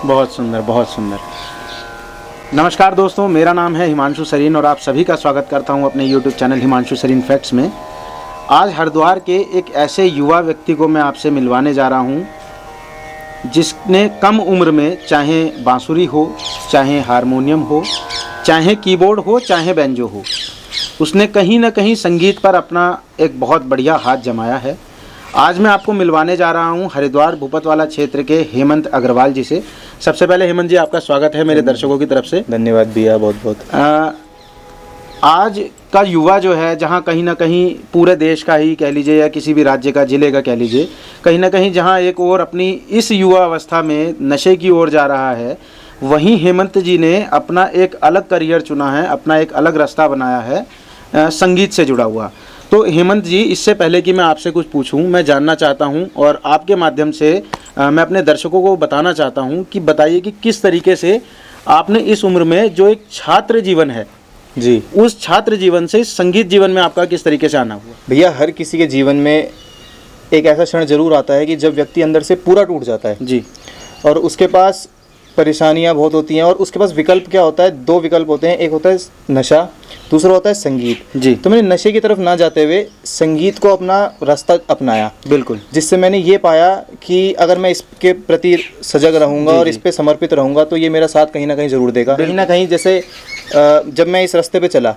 बहुत सुंदर, बहुत सुंदर। नमस्कार दोस्तों, मेरा नाम है हिमांशु सरीन और आप सभी का स्वागत करता हूं अपने YouTube channel Himanshu Sareen facts में। आज हरिद्वार के एक ऐसे युवा व्यक्ति को मैं आपसे मिलवाने जा रहा हूं जिसने कम उम्र में चाहे बांसुरी हो, चाहे हारमोनियम हो, चाहे कीबोर्ड हो, चाहे बैंजो हो, उसने कहीं ना कहीं संगीत पर अपना एक बहुत बढ़िया हाथ जमाया है। आज मैं आपको मिलवाने जा रहा हूं हरिद्वार भूपतवाला क्षेत्र के हेमंत अग्रवाल जी से। सबसे पहले हेमंत जी, आपका स्वागत है मेरे दर्शकों की तरफ से। धन्यवाद भैया, बहुत बहुत। आज का युवा जो है, जहां कहीं ना कहीं पूरे देश का ही कह लीजिए या किसी भी राज्य का, जिले का कह लीजिए, कहीं ना कहीं जहां एक और अपनी इस युवा अवस्था में नशे की ओर जा रहा है, वहीं हेमंत जी ने अपना एक अलग करियर चुना है, अपना एक अलग रास्ता बनाया है संगीत से जुड़ा हुआ। तो हेमंत जी, इससे पहले कि मैं आपसे कुछ पूछूं, मैं जानना चाहता हूं और आपके माध्यम से मैं अपने दर्शकों को बताना चाहता हूं कि बताइए कि किस तरीके से आपने इस उम्र में जो एक छात्र जीवन है जी, उस छात्र जीवन से संगीत जीवन में आपका किस तरीके से आना हुआ। भैया, हर किसी के जीवन में एक ऐसा क्षण जरूर आता है कि जब व्यक्ति अंदर से पूरा टूट जाता है जी, और उसके पास परेशानियां बहुत होती हैं और उसके पास विकल्प क्या होता है, दो विकल्प होते हैं। एक होता है नशा, दूसरा होता है संगीत जी। तो मैंने नशे की तरफ ना जाते हुए संगीत को अपना रास्ता अपनाया, बिल्कुल, जिससे मैंने ये पाया कि अगर मैं इसके प्रति सजग रहूंगा और इस पे समर्पित रहूंगा तो ये मेरा साथ कहीं ना कहीं ज़रूर देगा। कहीं ना कहीं जैसे जब मैं इस रास्ते पे चला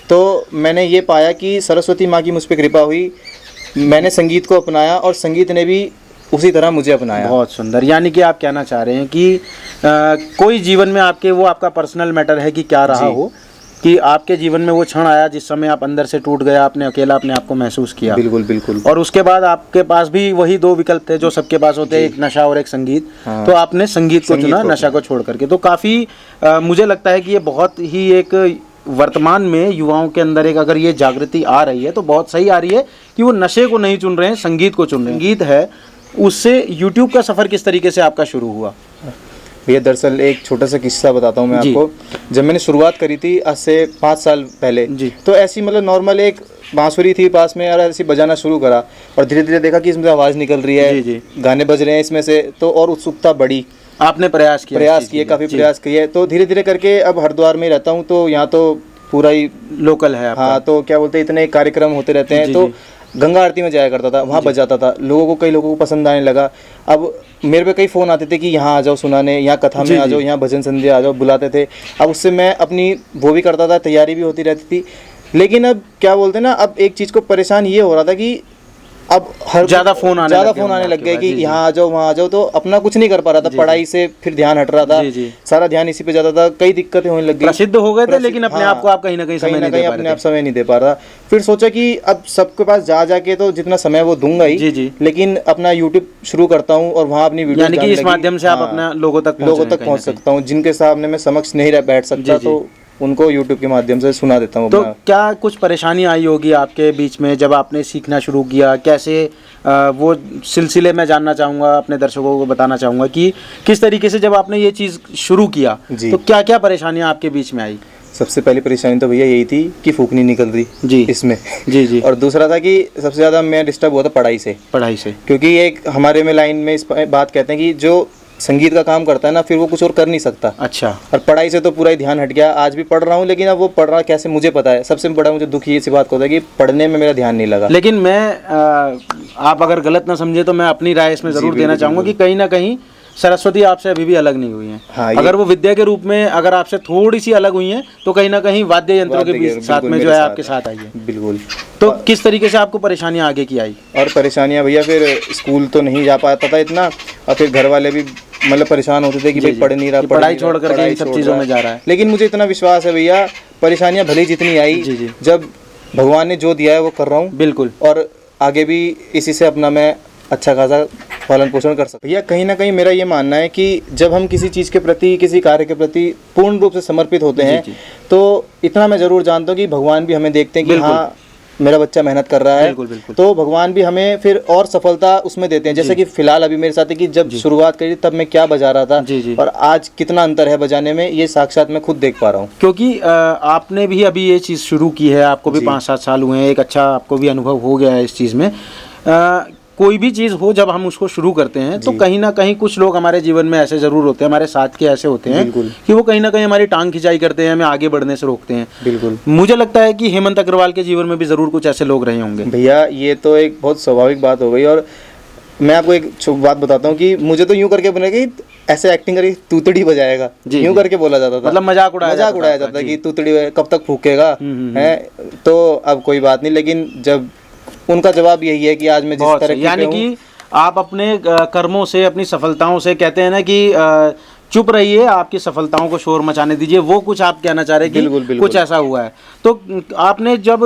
तो मैंने ये पाया कि सरस्वती माँ की मुझ पर कृपा हुई, मैंने संगीत को अपनाया और संगीत ने भी उसी तरह मुझे अपनाया। बहुत सुंदर। यानी कि आप कहना चाह रहे हैं कि कोई जीवन में आपके, वो आपका पर्सनल मैटर है कि क्या रहा हो, कि आपके जीवन में वो क्षण आया जिस समय आप अंदर से टूट गया, आपने अकेला अपने आप को महसूस किया। बिल्कुल बिल्कुल। और उसके बाद आपके पास भी वही दो विकल्प थे जो सबके पास होते हैं, एक नशा और एक संगीत। हाँ। तो आपने संगीत को चुना, नशा को छोड़ करके। तो काफ़ी मुझे लगता है कि ये बहुत ही एक वर्तमान में युवाओं के अंदर एक अगर ये जागृति आ रही है तो बहुत सही आ रही है कि वो नशे को नहीं चुन रहे हैं, संगीत को चुन रहे हैं। संगीत है, उससे यूट्यूब का सफ़र किस तरीके से आपका शुरू हुआ? भैया, दरअसल एक छोटा सा किस्सा बताता हूँ मैं आपको। जब मैंने शुरुआत करी थी आज से 5 साल पहले जी, तो ऐसी मतलब नॉर्मल एक बांसुरी थी पास में और ऐसी बजाना शुरू करा और धीरे धीरे देखा कि इसमें आवाज़ निकल रही है, जी, गाने बज रहे हैं इसमें से, तो और उत्सुकता बढ़ी। आपने प्रयास किए, काफ़ी प्रयास किए, तो धीरे धीरे करके अब हरिद्वार में रहता हूँ तो यहाँ तो पूरा ही लोकल है आपका। हाँ, तो क्या बोलते हैं, इतने कार्यक्रम होते रहते हैं। तो गंगा आरती में जाया करता था, वहाँ बजाता था, कई लोगों को पसंद आने लगा। अब मेरे पे कई फ़ोन आते थे कि यहाँ आ जाओ सुनाने, यहाँ कथा में आ जाओ, यहाँ भजन संध्या आ जाओ, बुलाते थे। अब उससे मैं अपनी वो भी करता था, तैयारी भी होती रहती थी। लेकिन अब क्या बोलते हैं ना, अब एक चीज़ को परेशान ये हो रहा था कि अब हर ज़्यादा फ़ोन आने लग गए कि यहाँ आ जाओ, वहाँ आ जाओ, तो अपना कुछ नहीं कर पा रहा था। पढ़ाई से फिर ध्यान हट रहा था, सारा ध्यान इसी पे जाता था, कई दिक्कतें होने लग गई। प्रसिद्ध हो गए थे लेकिन अपने आप को आप कहीं ना कहीं अपने आप समय नहीं दे पा रहा। फिर सोचा कि अब सबके पास जा जाके तो जितना समय वो दूंगा ही, लेकिन अपना यूट्यूब शुरू करता हूँ और वहाँ अपनी वीडियो, यानी कि इस माध्यम से आप अपना लोगों तक पहुँच सकता हूँ। जिनके सामने मैं समक्ष नहीं बैठ सकता तो उनको YouTube के माध्यम से सुना देता हूँ। तो क्या कुछ परेशानी आई होगी आपके बीच में जब आपने सीखना शुरू किया? कैसे वो सिलसिले में जानना चाहूँगा, अपने दर्शकों को बताना चाहूँगा कि किस तरीके से जब आपने ये चीज़ शुरू किया तो क्या क्या परेशानियाँ आपके बीच में आई? सबसे पहली परेशानी तो भैया यही थी कि फूंक नहीं निकल रही जी इसमें जी। और दूसरा था कि सबसे ज़्यादा मैं डिस्टर्ब हुआ था पढ़ाई से, क्योंकि एक हमारे में लाइन में इस बात कहते हैं कि जो संगीत का काम करता है ना, फिर वो कुछ और कर नहीं सकता। अच्छा। और पढ़ाई से तो पूरा ही ध्यान हट गया। आज भी पढ़ रहा हूँ, लेकिन अब वो पढ़ रहा कैसे मुझे पता है। सबसे बड़ा मुझे दुख ये सी बात को होता है कि पढ़ने में मेरा ध्यान नहीं लगा। लेकिन मैं आप अगर गलत ना समझे तो मैं अपनी राय इसमें ज़रूर देना चाहूँगा कि कहीं ना कहीं सरस्वती आपसे अभी भी अलग नहीं हुई हैं। हाँ, अगर वो विद्या के रूप में अगर आपसे थोड़ी सी अलग हुई हैं तो कहीं ना कहीं वाद्य यंत्रों के बीच साथ में जो है आपके साथ आई है। बिल्कुल। तो किस तरीके से आपको परेशानियां आगे की आई? और परेशानियां भैया, फिर स्कूल तो नहीं जा पाता था इतना, और फिर घर वाले भी मतलब परेशान होते थे कि भाई पढ़ नहीं रहा, पढ़ाई छोड़ करके इन सब चीज़ों में जा रहा है। लेकिन मुझे इतना विश्वास है भैया, परेशानियां भले जितनी आई, जब भगवान ने जो दिया है वो कर रहा हूँ। बिल्कुल। और आगे भी इसी से अपना मैं अच्छा खासा पालन पोषण कर सकता। भैया कहीं ना कहीं मेरा ये मानना है कि जब हम किसी चीज़ के प्रति, किसी कार्य के प्रति पूर्ण रूप से समर्पित होते हैं, तो इतना मैं ज़रूर जानता हूँ कि भगवान भी हमें देखते हैं कि हाँ मेरा बच्चा मेहनत कर रहा है। बिल्कुल, बिल्कुल। तो भगवान भी हमें फिर और सफलता उसमें देते हैं। जैसे कि फिलहाल अभी मेरे साथ है कि जब शुरुआत करी तब मैं क्या बजा रहा था, और आज कितना अंतर है बजाने में, ये साक्षात मैं खुद देख पा रहा हूँ। क्योंकि आपने भी अभी ये चीज़ शुरू की है, आपको भी 5-7 साल हुए हैं, एक अच्छा आपको भी अनुभव हो गया है इस चीज़ में। कोई भी चीज़ हो जब हम उसको शुरू करते हैं तो कहीं ना कहीं कुछ लोग हमारे जीवन में ऐसे ज़रूर होते हैं, हमारे साथ के ऐसे होते हैं कि वो कहीं ना कहीं हमारी टांग खिंचाई करते हैं, हमें आगे बढ़ने से रोकते हैं। बिल्कुल। मुझे लगता है कि हेमंत अग्रवाल के जीवन में भी ज़रूर कुछ ऐसे लोग रहे होंगे। भैया ये तो एक बहुत स्वाभाविक बात हो गई। और मैं आपको एक बात बताता हूँ कि मुझे तो यूँ करके बने कि ऐसे एक्टिंग करके तूतड़ी बजाएगा, यूँ करके बोला जाता था, मतलब मजाक उड़ाया जाता था कि तूतड़ी कब तक फूकेगा है। तो अब कोई बात नहीं, लेकिन जब उनका जवाब यही है कि आज मैं जिस तरह, यानी कि आप अपने कर्मों से, अपनी सफलताओं से, कहते हैं ना कि चुप रहिए, आपकी सफलताओं को शोर मचाने दीजिए, वो कुछ आप कहना चाह रहे हैं कि बिल्कुल, कुछ ऐसा हुआ है। तो आपने जब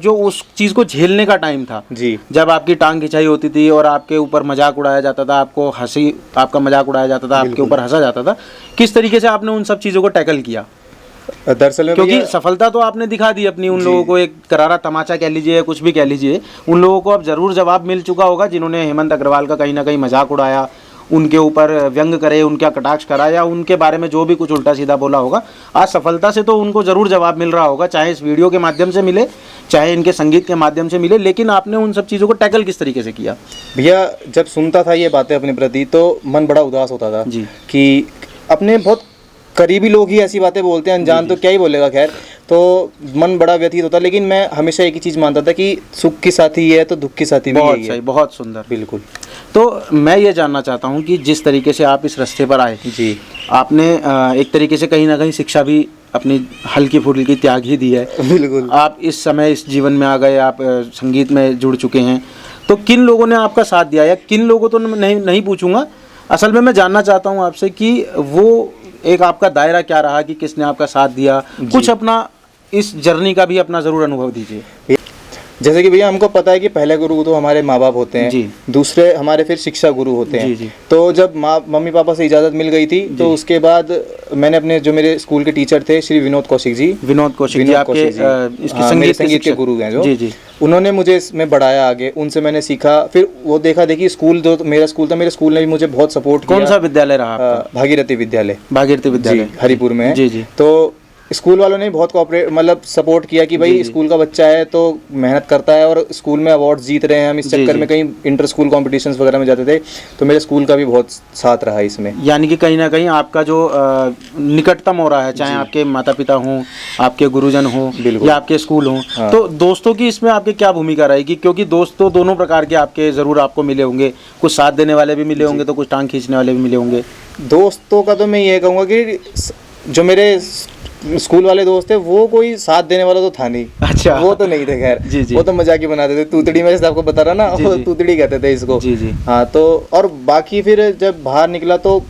जो उस चीज़ को झेलने का टाइम था जी, जब आपकी टांग खिंचाई होती थी और आपके ऊपर मजाक उड़ाया जाता था, आपका मजाक उड़ाया जाता था, आपके ऊपर हंसा जाता था, किस तरीके से आपने उन सब चीज़ों को टैकल किया? दरअसल में क्योंकि सफलता तो आपने दिखा दी अपनी, उन लोगों को एक करारा तमाचा कह लीजिए, कुछ भी कह लीजिए, उन लोगों को अब जरूर जवाब मिल चुका होगा जिन्होंने हेमंत अग्रवाल का कहीं ना कहीं मजाक उड़ाया, उनके ऊपर व्यंग करे, उनका कटाक्ष करा, या उनके बारे में जो भी कुछ उल्टा सीधा बोला होगा। आज सफलता से तो उनको ज़रूर जवाब मिल रहा होगा, चाहे इस वीडियो के माध्यम से मिले, चाहे इनके संगीत के माध्यम से मिले। लेकिन आपने उन सब चीज़ों को टैकल किस तरीके से किया? भैया जब सुनता था ये बातें अपने प्रति तो मन बड़ा उदास होता था जी, कि अपने बहुत करीबी लोग ही ऐसी बातें बोलते हैं, अनजान तो क्या ही बोलेगा। खैर, तो मन बड़ा व्यथित होता, लेकिन मैं हमेशा एक ही चीज़ मानता था कि सुख की साथी है तो दुख की साथी भी बहुत सही, बहुत सुंदर। बिल्कुल। तो मैं ये जानना चाहता हूँ कि जिस तरीके से आप इस रास्ते पर आए जी, आपने एक तरीके से कहीं ना कहीं शिक्षा भी अपनी हल्की फुल्की त्याग ही दी है। बिल्कुल। आप इस समय इस जीवन में आ गए, आप संगीत में जुड़ चुके हैं, तो किन लोगों ने आपका साथ दिया, या किन लोगों तो नहीं पूछूंगा, असल में मैं जानना चाहता हूँ आपसे कि वो एक आपका दायरा क्या रहा, कि किसने आपका साथ दिया, कुछ अपना इस जर्नी का भी अपना ज़रूर अनुभव दीजिए। जैसे कि भैया हमको पता है कि पहले गुरु तो हमारे माँ बाप होते हैं जी, दूसरे हमारे फिर शिक्षा गुरु होते हैं जी। तो जब मम्मी पापा से इजाज़त मिल गई थी तो उसके बाद मैंने अपने जो मेरे स्कूल के टीचर थे श्री विनोद कौशिक जी, आपके संगीत के गुरु हैं जो जी, उन्होंने मुझे इसमें बढ़ाया आगे, उनसे मैंने सीखा। फिर वो देखा देखी स्कूल जो मेरा स्कूल था, मेरे स्कूल ने भी मुझे बहुत सपोर्ट किया। कौन सा विद्यालय रहा आपका? भागीरथी विद्यालय हरिपुर में जी जी। तो स्कूल वालों ने बहुत कोऑपरेट मतलब सपोर्ट किया कि भाई स्कूल का बच्चा है तो मेहनत करता है, और स्कूल में अवार्ड जीत रहे हैं हम, इस चक्कर में कहीं इंटर स्कूल कॉम्पिटिशन्स वगैरह में जाते थे, तो मेरे स्कूल का भी बहुत साथ रहा इसमें। यानी कि कहीं ना कहीं आपका जो निकटतम हो रहा है, चाहे आपके माता पिता हों, आपके गुरुजन हों, या आपके स्कूल हों, तो दोस्तों की इसमें आपकी क्या भूमिका रहेगी? क्योंकि दोस्त तो दोनों प्रकार के आपके ज़रूर आपको मिले होंगे, कुछ साथ देने वाले भी मिले होंगे, तो कुछ टांग खींचने वाले भी मिले होंगे। दोस्तों का तो मैं ये कहूँगा कि जो मेरे स्कूल वाले दोस्त थे वो कोई साथ देने वाला तो था नहीं। अच्छा, वो तो नहीं थे। खैर जी, वो तो मजाक ही बनाते थे, तूतड़ी में जैसे आपको बता रहा ना, वो तूतड़ी कहते थे इसको जी जी। हाँ, तो और बाकी फिर जब बाहर निकला तो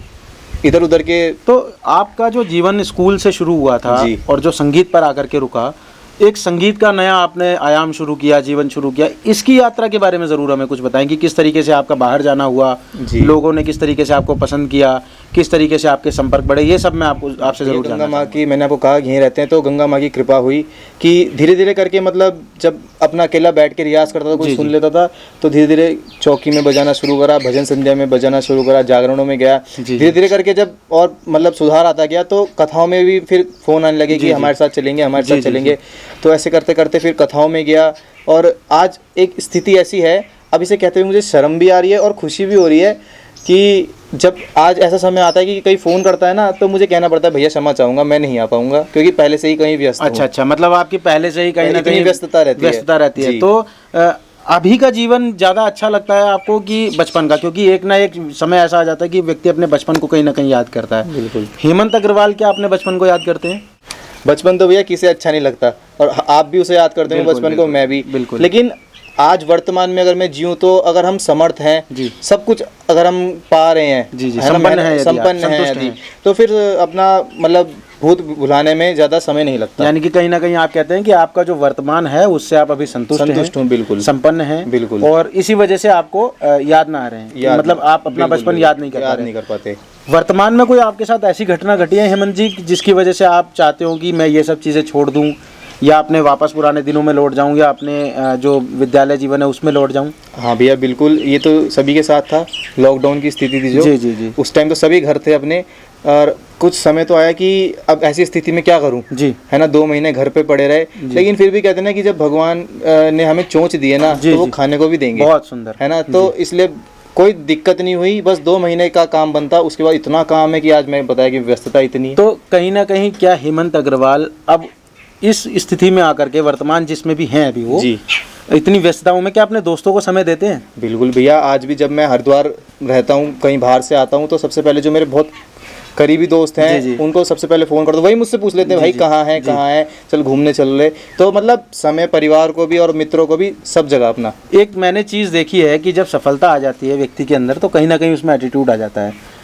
इधर उधर के, तो आपका जो जीवन स्कूल से शुरू हुआ था और जो संगीत पर आकर के रुका, एक संगीत का नया आपने आयाम शुरू किया, जीवन शुरू किया, इसकी यात्रा के बारे में ज़रूर हमें कुछ बताएं कि किस तरीके से आपका बाहर जाना हुआ, लोगों ने किस तरीके से आपको पसंद किया, किस तरीके से आपके संपर्क बढ़े, ये सब मैं आपसे ज़रूर जानना। गंगा माँ की, मैंने आपको कहा यहीं रहते हैं, तो गंगा माँ की कृपा हुई कि धीरे धीरे करके, मतलब जब अपना अकेला बैठ के रियाज़ करता था, कुछ सुन लेता था, तो धीरे धीरे चौकी में बजाना शुरू करा, भजन संध्या में बजाना शुरू करा, जागरणों में गया, धीरे धीरे करके जब और मतलब सुधार आता गया तो कथाओं में भी फिर फ़ोन आने लगे कि हमारे साथ चलेंगे, हमारे साथ चलेंगे। तो ऐसे करते करते फिर कथाओं में गया, और आज एक स्थिति ऐसी है, अब इसे कहते हुए मुझे शर्म भी आ रही है और खुशी भी हो रही है कि जब आज ऐसा समय आता है कि कोई फ़ोन करता है ना, तो मुझे कहना पड़ता है भैया क्षमा चाहूँगा, मैं नहीं आ पाऊँगा, क्योंकि पहले से ही कहीं व्यस्त हूँ। अच्छा, मतलब आपकी पहले से ही कहीं ना इतनी कहीं व्यस्तता रहती है। है। तो अभी का जीवन ज़्यादा अच्छा लगता है आपको कि बचपन का? क्योंकि एक ना एक समय ऐसा आ जाता है कि व्यक्ति अपने बचपन को कहीं ना कहीं याद करता है। बिल्कुल। हेमंत अग्रवाल क्या अपने बचपन को याद करते हैं? बचपन तो भैया किसे अच्छा नहीं लगता, और आप भी उसे याद करते हो बचपन को, मैं भी। बिल्कुल। लेकिन आज वर्तमान में अगर मैं जीऊँ तो अगर हम समर्थ हैं, जी। सब कुछ अगर हम पा रहे हैं, जी, है ना, संपन्न है, संपन्न है यदि, तो फिर अपना मतलब भूत भुलाने में ज़्यादा समय नहीं लगता। यानी कि कहीं ना कहीं आप कहते हैं कि आपका जो वर्तमान है उससे आप अभी संतुष्ट हूँ, बिल्कुल संपन्न हैं, बिल्कुल। और इसी वजह से आपको याद ना आ रहे हैं, मतलब आप अपना बचपन याद नहीं कर पाते। वर्तमान में कोई आपके साथ ऐसी घटना घटी है हेमंत जी जिसकी वजह से आप चाहते हो कि मैं ये सब चीज़ें छोड़ दूं, या अपने वापस पुराने दिनों में लौट जाऊं, या अपने जो विद्यालय जीवन है उसमें लौट जाऊं? हाँ भैया बिल्कुल, ये तो सभी के साथ था। लॉकडाउन की स्थिति थी जो, जी। उस टाइम तो सभी घर थे अपने, और कुछ समय तो आया कि अब ऐसी स्थिति में क्या करूं, जी, है ना, 2 महीने घर पे पड़े रहे, लेकिन फिर भी कहते हैं ना कि जब भगवान ने हमें चोंच दी है ना, तो वो खाने को भी देंगे। बहुत सुंदर, है ना, तो इसलिए कोई दिक्कत नहीं हुई, बस 2 महीने का काम बनता, उसके बाद इतना काम है कि आज मैं बताया कि व्यस्तता इतनी है। तो कहीं ना कहीं क्या हेमंत अग्रवाल अब इस स्थिति में आकर के वर्तमान जिसमें भी हैं अभी वो जी, इतनी व्यस्तताओं में क्या अपने दोस्तों को समय देते हैं? बिल्कुल भैया, आज भी जब मैं हरिद्वार रहता हूँ, कहीं बाहर से आता हूँ, तो सबसे पहले जो मेरे बहुत करीबी दोस्त हैं उनको सबसे पहले फ़ोन कर दो, वही मुझसे पूछ लेते हैं भाई कहाँ है, चल घूमने चल रहे। तो मतलब समय परिवार को भी और मित्रों को भी, सब जगह अपना। एक मैंने चीज़ देखी है कि जब सफलता आ जाती है व्यक्ति के अंदर तो कहीं ना कहीं उसमें एटीट्यूड आ जाता है।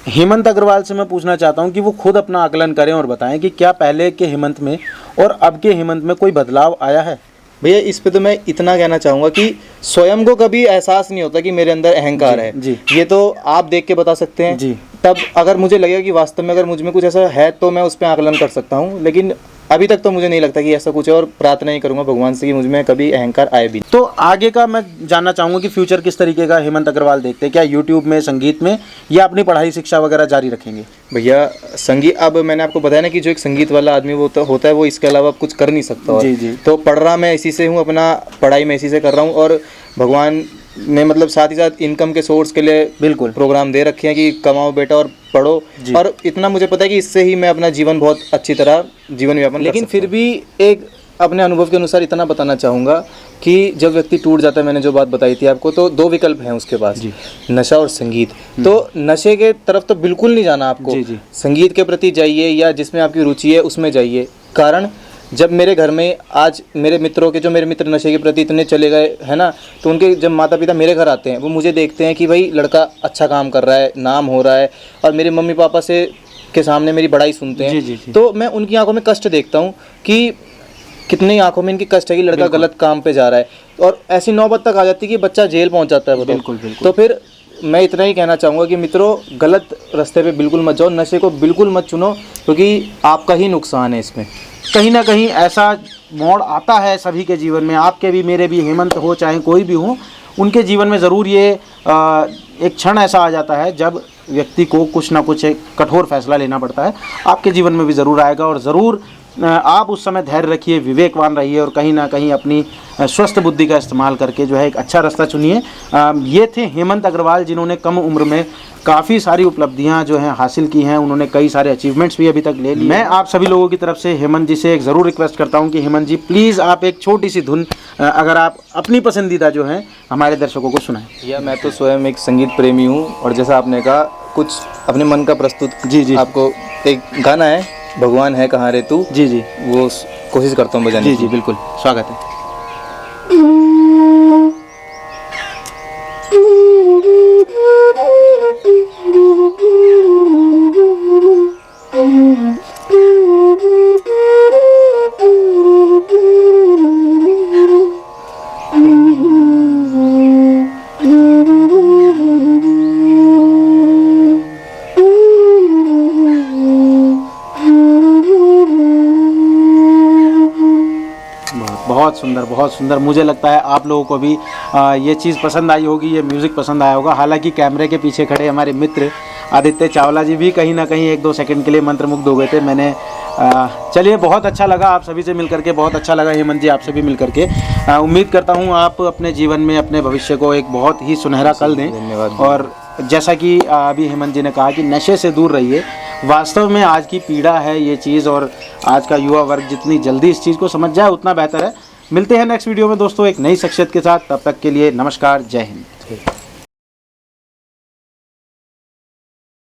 हेमंत अग्रवाल से मैं पूछना चाहता हूं कि वो खुद अपना आकलन करें और बताएं कि क्या पहले के हेमंत में और अब के हेमंत में कोई बदलाव आया है? भैया इस पे तो मैं इतना कहना चाहूँगा कि स्वयं को कभी एहसास नहीं होता कि मेरे अंदर अहंकार है। जी। ये तो आप देख के बता सकते हैं जी। तब अगर मुझे लगेगा कि वास्तव में अगर मुझ में कुछ ऐसा है तो मैं उस पर आकलन कर सकता हूँ, लेकिन अभी तक तो मुझे नहीं लगता कि ऐसा कुछ है, और प्रार्थना ही करूंगा भगवान से कि मुझ में कभी अहंकार आए भी। तो आगे का मैं जानना चाहूँगा कि फ्यूचर किस तरीके का हेमंत अग्रवाल देखते हैं, क्या यूट्यूब में, संगीत में, या अपनी पढ़ाई शिक्षा वगैरह जारी रखेंगे? भैया संगीत, अब मैंने आपको बताया ना कि जो एक संगीत वाला आदमी वो तो होता है, वो इसके अलावा कुछ कर नहीं सकता। जी। तो पढ़ रहा मैं इसी से हूँ, अपना पढ़ाई मैं इसी से कर रहा हूँ, और भगवान ने मतलब साथ ही साथ इनकम के सोर्स के लिए बिल्कुल प्रोग्राम दे रखे हैं कि कमाओ बेटा और पढ़ो, और इतना मुझे पता है कि इससे ही मैं अपना जीवन बहुत अच्छी तरह जीवन यापन। लेकिन फिर भी एक अपने अनुभव के अनुसार इतना बताना चाहूँगा कि जब व्यक्ति टूट जाता है, मैंने जो बात बताई थी आपको, तो 2 विकल्प हैं उसके पास, नशा और संगीत। तो नशे के तरफ तो बिल्कुल नहीं जाना आपको, संगीत के प्रति जाइए, या जिसमें आपकी रुचि है उसमें जाइए। कारण जब मेरे घर में आज मेरे मित्रों के, जो मेरे मित्र नशे के प्रति इतने चले गए है ना, तो उनके जब माता पिता मेरे घर आते हैं, वो मुझे देखते हैं कि भाई लड़का अच्छा काम कर रहा है, नाम हो रहा है, और मेरे मम्मी पापा से के सामने मेरी बड़ाई सुनते हैं। तो मैं उनकी आंखों में कष्ट देखता हूँ कि कितनी आंखों में इनकी कष्ट है कि लड़का गलत काम पे जा रहा है, और ऐसी नौबत तक आ जाती है कि बच्चा जेल पहुँच जाता है। बिल्कुल। तो फिर मैं इतना ही कहना चाहूँगा कि मित्रों, गलत रास्ते पे बिल्कुल मत जाओ, नशे को बिल्कुल मत चुनो, क्योंकि आपका ही नुकसान है इसमें। कहीं ना कहीं ऐसा मोड़ आता है सभी के जीवन में, आपके भी, मेरे भी, हेमंत हो चाहे कोई भी हो, उनके जीवन में ज़रूर ये एक क्षण ऐसा आ जाता है जब व्यक्ति को कुछ ना कुछ एक कठोर फैसला लेना पड़ता है। आपके जीवन में भी ज़रूर आएगा, और ज़रूर आप उस समय धैर्य रखिए, विवेकवान रहिए, और कहीं ना कहीं अपनी स्वस्थ बुद्धि का इस्तेमाल करके जो है एक अच्छा रास्ता चुनिए। ये थे हेमंत अग्रवाल, जिन्होंने कम उम्र में काफ़ी सारी उपलब्धियां जो हैं हासिल की हैं। उन्होंने कई सारे अचीवमेंट्स भी अभी तक ले लिए। मैं आप सभी लोगों की तरफ से हेमंत जी से एक ज़रूर रिक्वेस्ट करता हूं कि हेमंत जी प्लीज़ आप एक छोटी सी धुन अगर आप अपनी पसंदीदा जो है हमारे दर्शकों को सुनाएं। या मैं तो स्वयं एक संगीत प्रेमी हूँ, और जैसा आपने कहा कुछ अपने मन का प्रस्तुत जी आपको एक गाना है, भगवान है कहाँ रे तू, जी वो कोशिश करता हूँ बजाने की। जी बिल्कुल, स्वागत है। बहुत सुंदर। मुझे लगता है आप लोगों को भी ये चीज़ पसंद आई होगी, ये म्यूज़िक पसंद आया होगा। हालांकि कैमरे के पीछे खड़े हमारे मित्र आदित्य चावला जी भी कहीं ना कहीं 1-2 सेकंड के लिए मंत्रमुग्ध हो गए थे। मैंने चलिए, बहुत अच्छा लगा आप सभी से मिलकर के, बहुत अच्छा लगा हेमंत जी आपसे भी मिलकर के। उम्मीद करता हूँ आप अपने जीवन में अपने भविष्य को एक बहुत ही सुनहरा कल दें, धन्यवाद। और जैसा कि अभी हेमंत जी ने कहा कि नशे से दूर रहिए। वास्तव में आज की पीड़ा है ये चीज़, और आज का युवा वर्ग जितनी जल्दी इस चीज़ को समझ जाए उतना बेहतर है। मिलते हैं नेक्स्ट वीडियो में दोस्तों एक नई शख्सियत के साथ, तब तक के लिए नमस्कार, जय हिंद।